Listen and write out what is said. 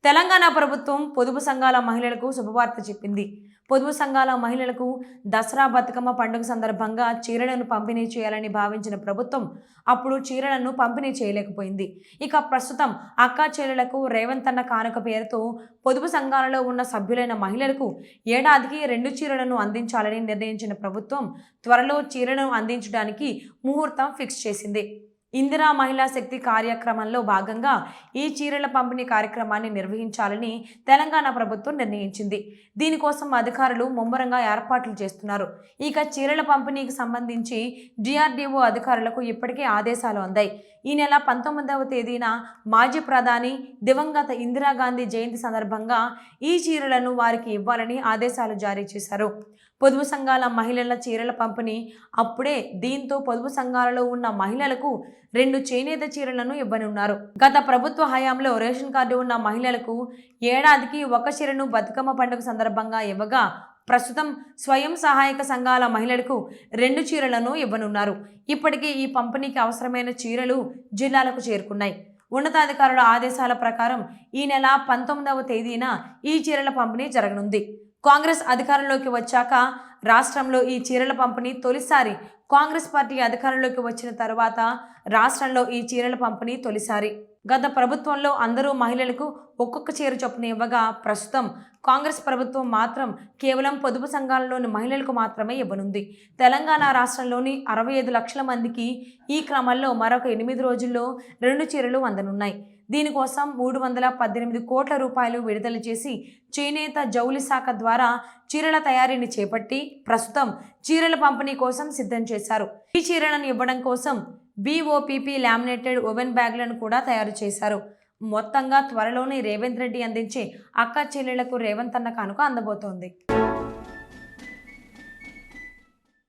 తెలంగాణ ప్రభుత్వం పొదుపు సంఘాల మహిళలకు శుభవార్త చెప్పింది. పొదుపు సంఘాల మహిళలకు దసరా బతుకమ్మ పండుగ సందర్భంగా చీరలను పంపిణీ చేయాలని భావించిన ప్రభుత్వం అప్పుడు చీరలను పంపిణీ చేయలేకపోయింది. ఇక ప్రస్తుతం అక్కా చెల్లెలకు రేవంత్ అన్న కానుక పేరుతో పొదుపు సంఘాలలో ఉన్న సభ్యులైన మహిళలకు ఏడాదికి 2 చీరలను అందించాలని నిర్ణయించిన ప్రభుత్వం త్వరలో చీరలను అందించడానికి ముహూర్తం ఫిక్స్ చేసింది. ఇందిరా మహిళా శక్తి కార్యక్రమంలో భాగంగా ఈ చీరల పంపిణీ కార్యక్రమాన్ని నిర్వహించాలని తెలంగాణ ప్రభుత్వం నిర్ణయించింది. దీనికోసం అధికారులు ముమ్మరంగా ఏర్పాట్లు చేస్తున్నారు. ఇక చీరల పంపిణీకి సంబంధించి డిఆర్డీఓ అధికారులకు ఇప్పటికే ఆదేశాలు అందాయి. ఈ నెల 19వ తేదీన మాజీ ప్రధాని దివంగత ఇందిరాగాంధీ జయంతి సందర్భంగా ఈ చీరలను వారికి ఇవ్వాలని ఆదేశాలు జారీ చేశారు. పొదుపు సంఘాల మహిళల చీరల పంపిణీ అప్పుడే. దీంతో పొదుపు సంఘాలలో ఉన్న మహిళలకు 2 చేనేత చీరలను ఇవ్వనున్నారు. గత ప్రభుత్వ హయాంలో రేషన్ కార్డు ఉన్న మహిళలకు ఏడాదికి 1 చీరను బతుకమ్మ పండుగ సందర్భంగా ఇవ్వగా ప్రస్తుతం స్వయం సహాయక సంఘాల మహిళలకు 2 చీరలను ఇవ్వనున్నారు. ఇప్పటికే ఈ పంపిణీకి అవసరమైన చీరలు జిల్లాలకు చేరుకున్నాయి. ఉన్నతాధికారుల ఆదేశాల ప్రకారం ఈ నెల 19వ తేదీన ఈ చీరల పంపిణీ జరగనుంది. కాంగ్రెస్ అధికారంలోకి వచ్చాక రాష్ట్రంలో ఈ చీరల పంపిణీ తొలిసారి. కాంగ్రెస్ పార్టీ అధికారంలోకి వచ్చిన తర్వాత రాష్ట్రంలో ఈ చీరల పంపిణీ తొలిసారి. గత ప్రభుత్వంలో అందరూ మహిళలకు ఒక్కొక్క చీర చొప్పున ఇవ్వగా ప్రస్తుతం కాంగ్రెస్ ప్రభుత్వం మాత్రం కేవలం పొదుపు సంఘాలలోని మహిళలకు మాత్రమే ఇవ్వనుంది. తెలంగాణ రాష్ట్రంలోని 65 లక్షల మందికి ఈ క్రమంలో మరొక 8 రోజుల్లో 2 చీరలు అందనున్నాయి. దీనికోసం 318 కోట్ల రూపాయలు విడుదల చేసి చేనేత జౌళి శాఖ ద్వారా చీరల తయారీని చేపట్టి ప్రస్తుతం చీరల పంపిణీ కోసం సిద్ధం చేశారు. ఈ చీరలను ఇవ్వడం కోసం BOPP లామినేటెడ్ ఓవెన్ బ్యాగ్లను కూడా తయారు చేశారు. మొత్తంగా త్వరలోనే రేవంత్ రెడ్డి అందించే అక్క చెల్లెళ్లకు రేవంత్ అన్న కానుక అందబోతోంది.